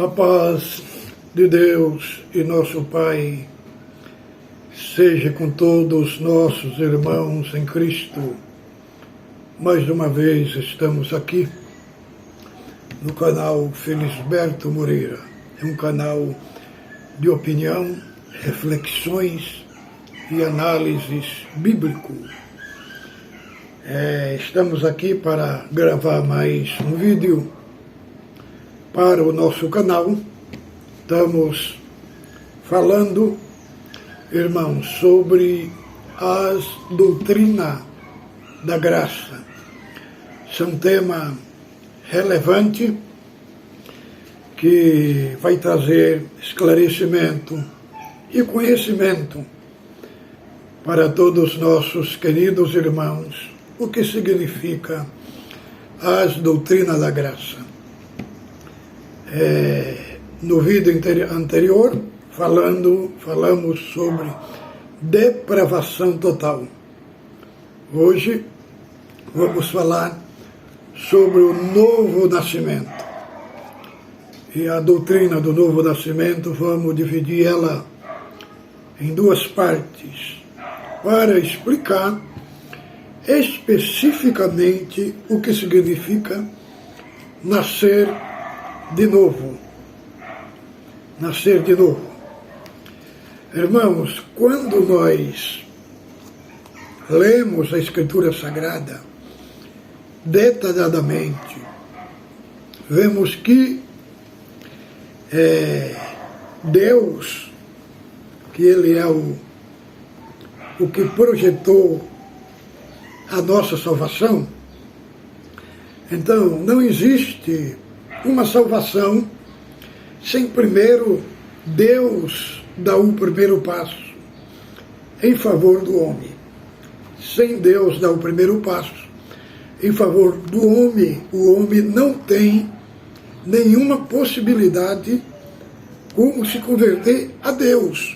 A paz de Deus e nosso Pai seja com todos nossos irmãos em Cristo. Mais uma vez estamos aqui no canal Felisberto Moreira. É um canal de opinião, reflexões e análises bíblico. Estamos aqui para gravar mais um vídeo para o nosso canal. Estamos falando, irmãos, sobre as doutrinas da graça. Isso é um tema relevante que vai trazer esclarecimento e conhecimento para todos nossos queridos irmãos, o que significa as doutrinas da graça. No vídeo anterior, falamos sobre depravação total. Hoje, vamos falar sobre o novo nascimento. E a doutrina do novo nascimento, vamos dividir ela em duas partes, para explicar especificamente o que significa nascer de novo. Nascer de novo. Irmãos, quando nós lemos a Escritura Sagrada detalhadamente, vemos que Deus, que Ele é o que projetou a nossa salvação, então não existe uma salvação sem primeiro Deus dar o primeiro passo em favor do homem. Sem Deus dar o primeiro passo em favor do homem, o homem não tem nenhuma possibilidade como se converter a Deus.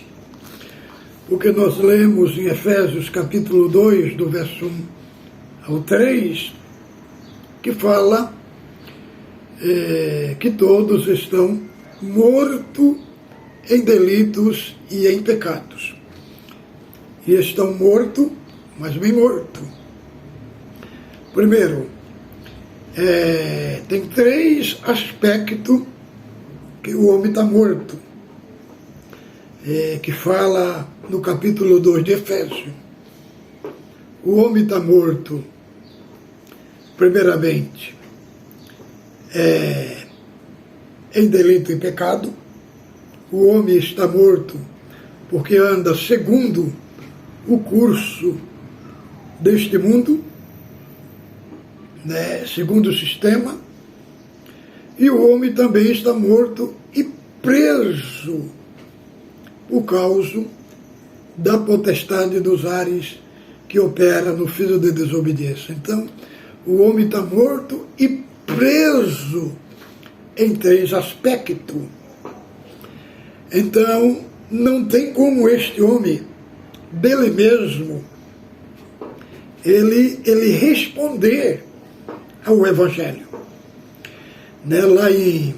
Porque nós lemos em Efésios capítulo 2, do verso 1 ao 3, que fala que todos estão mortos em delitos e em pecados. E estão mortos, mas bem mortos. Primeiro, tem três aspectos que o homem está morto, que fala no capítulo 2 de Efésios. O homem está morto, primeiramente, em delito e pecado. O homem está morto porque anda segundo o curso deste mundo, segundo o sistema. E o homem também está morto e preso por causa da potestade dos ares que opera no filho de desobediência. Então, o homem está morto e preso em três aspectos. Então, não tem como este homem, dele mesmo, ele responder ao Evangelho. Lá em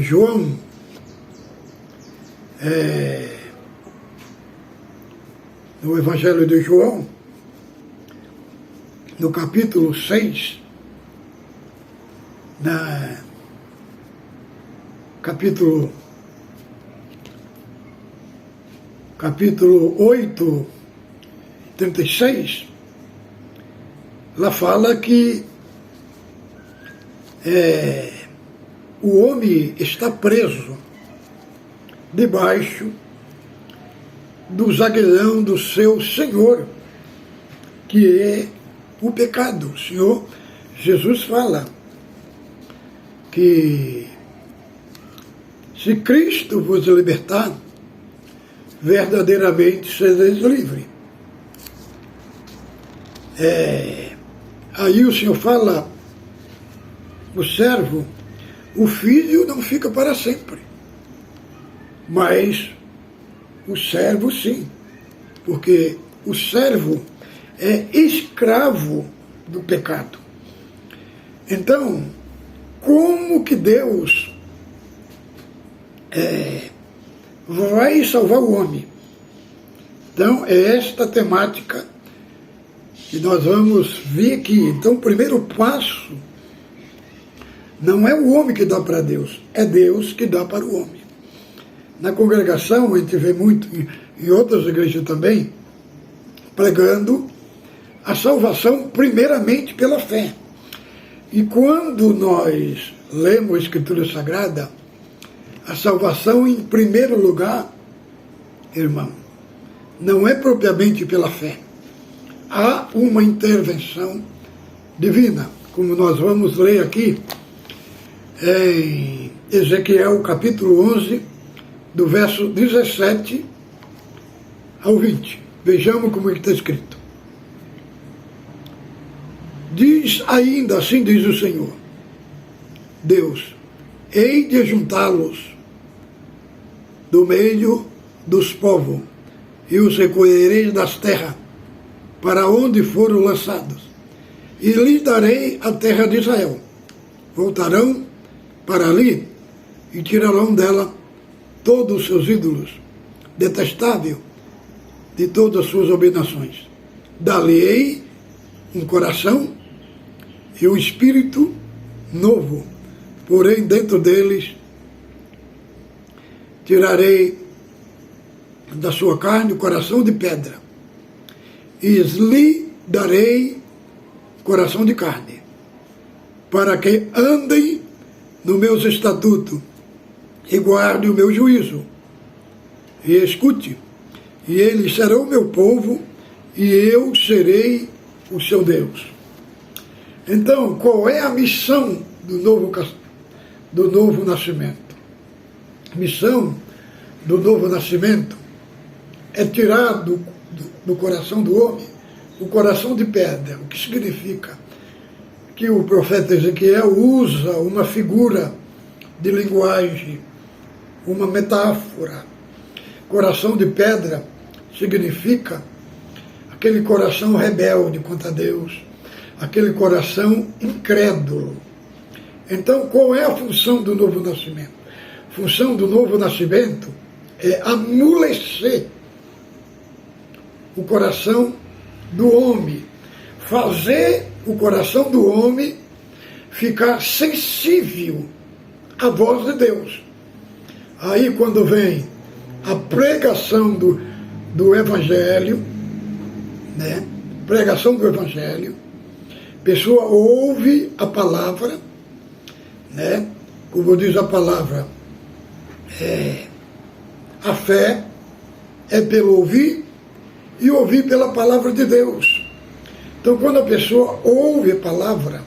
João, no Evangelho de João, no capítulo 6, capítulo 8, 36, lá fala que o homem está preso debaixo do zagueirão do seu Senhor, que é o pecado. O Senhor Jesus fala que se Cristo vos libertar, verdadeiramente sereis livres. Aí o Senhor fala, o servo, o filho não fica para sempre, mas o servo sim, porque o servo é escravo do pecado. Então, como que Deus vai salvar o homem. Então, é esta temática que nós vamos ver aqui. Então, o primeiro passo não é o homem que dá para Deus, é Deus que dá para o homem. Na congregação, a gente vê muito, em outras igrejas também, pregando a salvação primeiramente pela fé. E quando nós lemos a Escritura Sagrada, a salvação em primeiro lugar, irmão, não é propriamente pela fé. Há uma intervenção divina, como nós vamos ler aqui em Ezequiel capítulo 11, do verso 17 ao 20. Vejamos como está escrito. Diz ainda, assim diz o Senhor, Deus, hei de juntá-los do meio dos povos, e os recolherei das terras, para onde foram lançados, e lhes darei a terra de Israel. Voltarão para ali, e tirarão dela todos os seus ídolos, detestável de todas as suas abominações. Dar-lhe-ei um coração e um espírito novo, porém dentro deles tirarei da sua carne o coração de pedra, e lhe darei coração de carne, para que andem nos meus estatutos e guardem o meu juízo, e escute, e eles serão meu povo, e eu serei o seu Deus. Então, qual é a missão do novo nascimento? A missão do novo nascimento é tirar do coração do homem o coração de pedra, o que significa que o profeta Ezequiel usa uma figura de linguagem, uma metáfora. Coração de pedra significa aquele coração rebelde contra Deus, aquele coração incrédulo. Então, qual é a função do novo nascimento? A função do novo nascimento é amolecer o coração do homem, fazer o coração do homem ficar sensível à voz de Deus. Aí, quando vem a pregação do Evangelho, né? Pregação do Evangelho, a pessoa ouve a palavra, né? Como diz a palavra, a fé é pelo ouvir e ouvir pela palavra de Deus. Então, quando a pessoa ouve a palavra,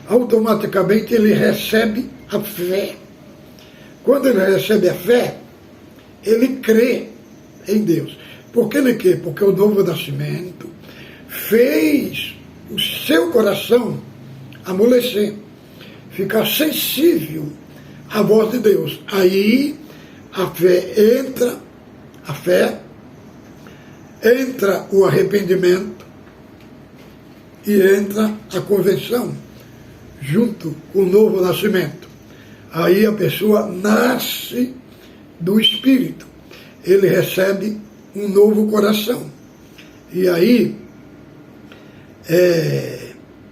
automaticamente ele recebe a fé. Quando ele recebe a fé, ele crê em Deus. Por que ele crê? Porque o novo nascimento fez o seu coração amolecer, ficar sensível à voz de Deus. Aí a fé entra o arrependimento e entra a conversão junto com o novo nascimento. Aí a pessoa nasce do Espírito, ele recebe um novo coração. E aí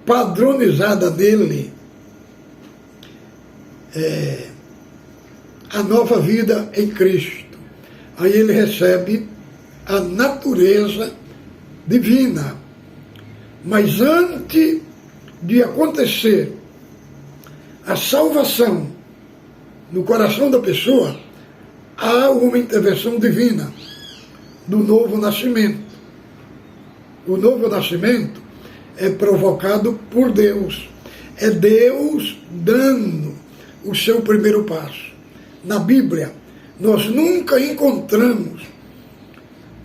padronizada nele a nova vida em Cristo. Aí ele recebe a natureza divina. Mas antes de acontecer a salvação no coração da pessoa, há uma intervenção divina do novo nascimento. O novo nascimento é provocado por Deus. É Deus dando o seu primeiro passo. Na Bíblia, nós nunca encontramos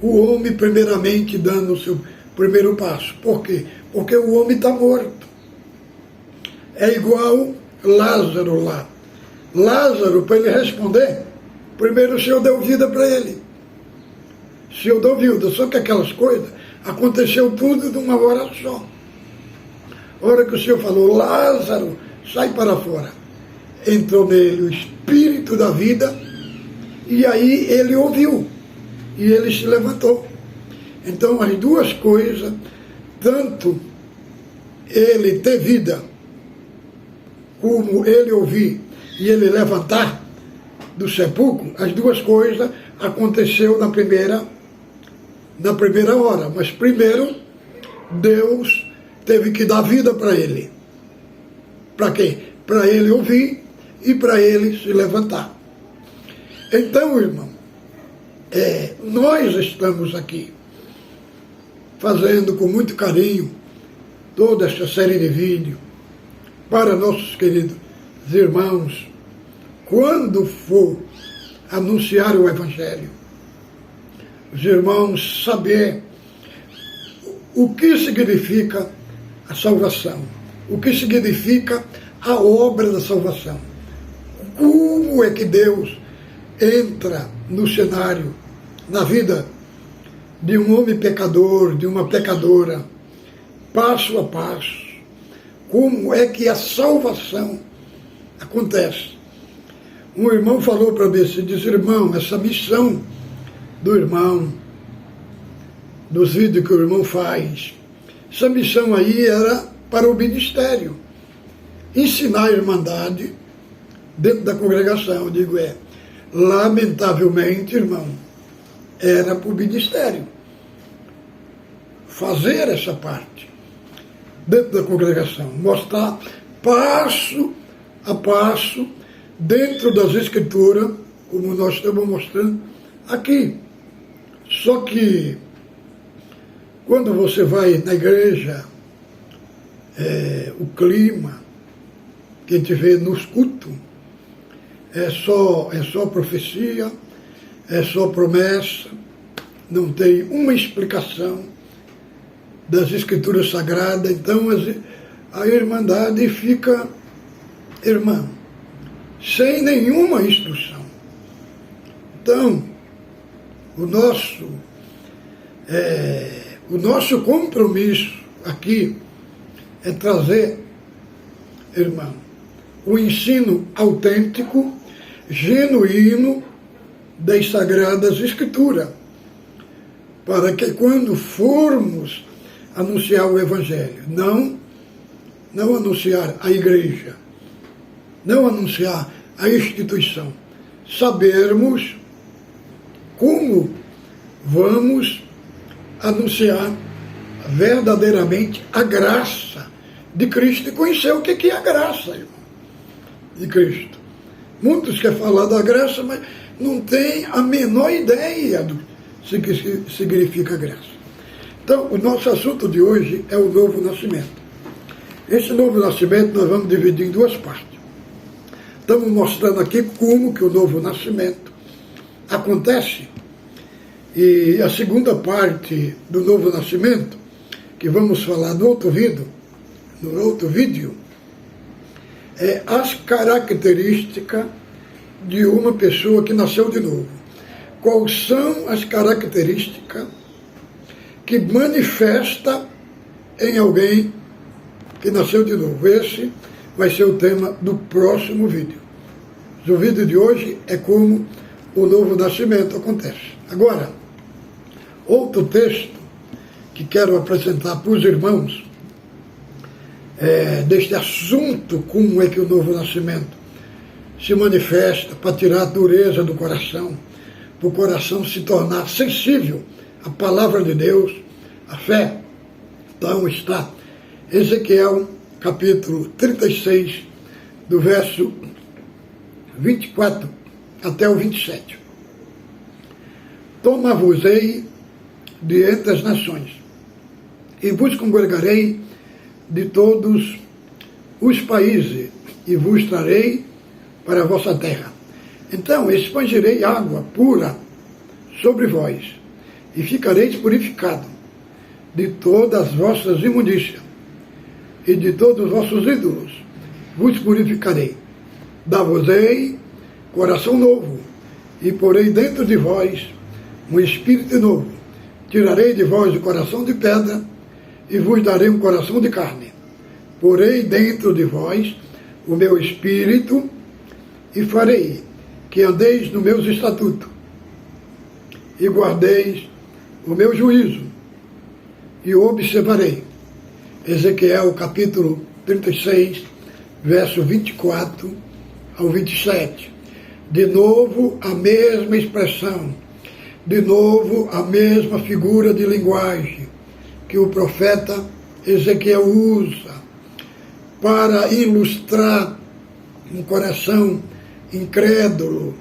o homem primeiramente dando o seu primeiro passo. Por quê? Porque o homem está morto. É igual Lázaro lá. Lázaro, para ele responder, primeiro o Senhor deu vida para ele. O Senhor deu vida, só que aquelas coisas aconteceu tudo de uma hora só. A hora que o Senhor falou, Lázaro, sai para fora. Entrou nele o Espírito da vida, e aí ele ouviu, e ele se levantou. Então as duas coisas, tanto ele ter vida, como ele ouvir e ele levantar do sepulcro, as duas coisas aconteceu na primeira hora. Mas primeiro, Deus teve que dar vida para ele. Para quê? Para ele ouvir e para ele se levantar. Então, irmão, nós estamos aqui fazendo com muito carinho toda esta série de vídeos para nossos queridos irmãos, quando for anunciar o Evangelho, os irmãos saber o que significa a salvação, o que significa a obra da salvação, como é que Deus entra no cenário, na vida de um homem pecador, de uma pecadora, passo a passo, como é que a salvação acontece. Um irmão falou para mim, disse, irmão, essa missão do irmão, dos vídeos que o irmão faz, essa missão aí era para o ministério, ensinar a irmandade dentro da congregação. Eu digo, lamentavelmente, irmão, era para o ministério fazer essa parte dentro da congregação, mostrar passo a passo dentro das Escrituras, como nós estamos mostrando aqui. Só que quando você vai na igreja, o clima que a gente vê nos cultos é só profecia, é só promessa, não tem uma explicação das Escrituras Sagradas. Então a irmandade fica, irmão, sem nenhuma instrução. Então, o nosso compromisso aqui é trazer, irmão, o ensino autêntico, genuíno das Sagradas Escrituras, para que quando formos anunciar o Evangelho, não anunciar a igreja, não anunciar a instituição, sabermos como vamos anunciar verdadeiramente a graça de Cristo e conhecer o que é a graça, irmão, de Cristo. Muitos querem falar da graça, mas não tem a menor ideia do que significa graça. Então, o nosso assunto de hoje é o novo nascimento. Esse novo nascimento nós vamos dividir em duas partes. Estamos mostrando aqui como que o novo nascimento acontece. E a segunda parte do novo nascimento, que vamos falar no outro vídeo, é as características de uma pessoa que nasceu de novo. Quais são as características que manifesta em alguém que nasceu de novo? Esse vai ser o tema do próximo vídeo. O vídeo de hoje é como o novo nascimento acontece. Agora, outro texto que quero apresentar para os irmãos, deste assunto, como é que o novo nascimento se manifesta, para tirar a dureza do coração, para o coração se tornar sensível à palavra de Deus, à fé. Então está Ezequiel, capítulo 36, do verso 24 até o 27. Tomar-vos-ei de entre as nações, e vos congregarei de todos os países, e vos trarei para a vossa terra. Então expandirei água pura sobre vós, e ficareis purificados de todas as vossas imundícias, e de todos os vossos ídolos vos purificarei. Dar-vos-ei coração novo, e porei dentro de vós um espírito novo. Tirarei de vós o coração de pedra, e vos darei um coração de carne. Porei dentro de vós o meu espírito e farei que andeis nos meus estatutos e guardeis o meu juízo e o observarei. Ezequiel capítulo 36, verso 24 ao 27. De novo a mesma expressão, de novo a mesma figura de linguagem que o profeta Ezequiel usa para ilustrar um coração incrédulo,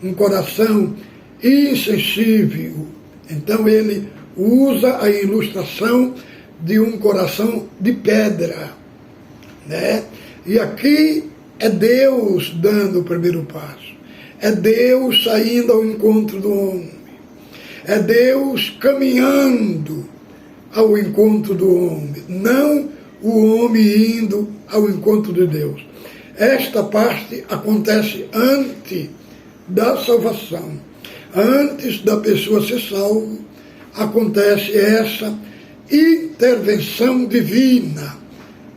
um coração insensível. Então ele usa a ilustração de um coração de pedra, né? E aqui é Deus dando o primeiro passo, é Deus saindo ao encontro do homem, é Deus caminhando ao encontro do homem, não o homem indo ao encontro de Deus. Esta parte acontece antes da salvação, antes da pessoa ser salva, acontece essa intervenção divina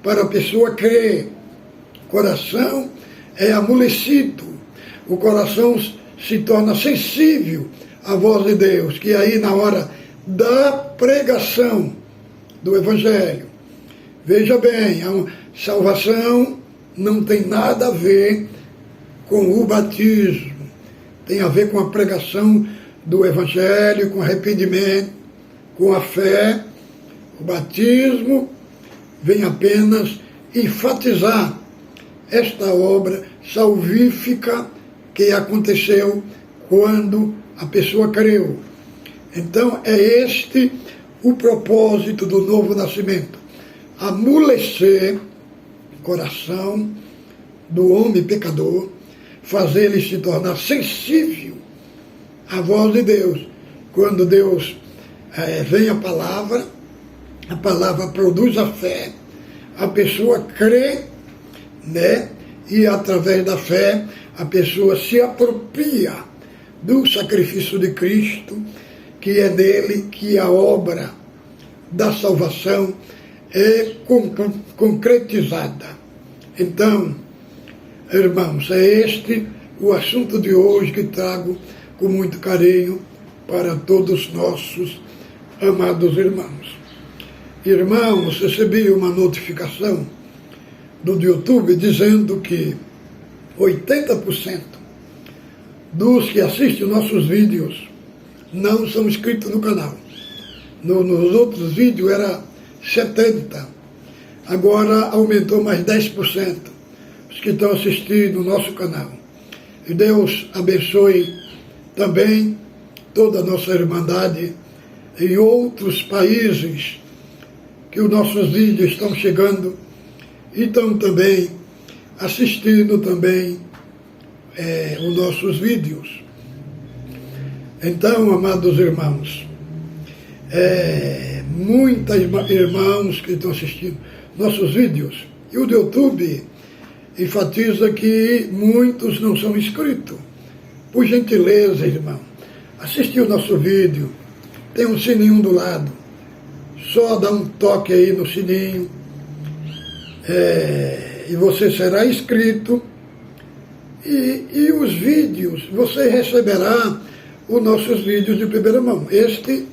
para a pessoa crer. O coração é amolecido, o coração se torna sensível à voz de Deus, que aí na hora da pregação do Evangelho, veja bem, a salvação não tem nada a ver com o batismo, tem a ver com a pregação do Evangelho, com arrependimento, com a fé. O batismo vem apenas enfatizar esta obra salvífica que aconteceu quando a pessoa creu. Então é este o propósito do novo nascimento: amolecer o coração do homem pecador, fazer ele se tornar sensível à voz de Deus. Quando Deus vem a palavra produz a fé, a pessoa crê, né? E através da fé a pessoa se apropria do sacrifício de Cristo, que é nele que a obra da salvação é concretizada. Então, irmãos, é este o assunto de hoje que trago com muito carinho para todos nossos amados irmãos. Irmãos, recebi uma notificação do YouTube dizendo que 80% dos que assistem nossos vídeos não são inscritos no canal. Nos outros vídeos era 70%, agora aumentou mais 10% os que estão assistindo o nosso canal. E Deus abençoe também toda a nossa irmandade em outros países que os nossos vídeos estão chegando e estão também assistindo também os nossos vídeos. Então, amados irmãos, muitos irmãos que estão assistindo nossos vídeos, e o do YouTube enfatiza que muitos não são inscritos. Por gentileza, irmão, assistir o nosso vídeo, tem um sininho do lado, só dá um toque aí no sininho, e você será inscrito, e os vídeos, você receberá os nossos vídeos de primeira mão. Este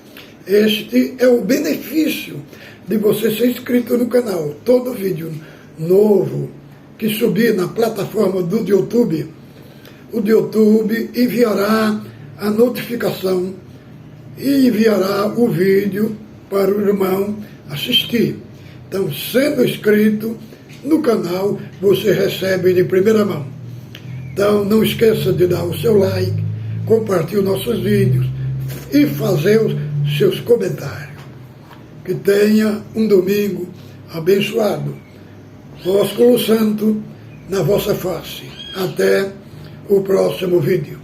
é o benefício de você ser inscrito no canal. Todo vídeo novo que subir na plataforma do YouTube, o YouTube enviará a notificação e enviará o vídeo para o irmão assistir. Então, sendo inscrito no canal, você recebe de primeira mão. Então, não esqueça de dar o seu like, compartilhar nossos vídeos e fazer os seus comentários. Que tenha um domingo abençoado. Ósculo Santo na vossa face. Até o próximo vídeo.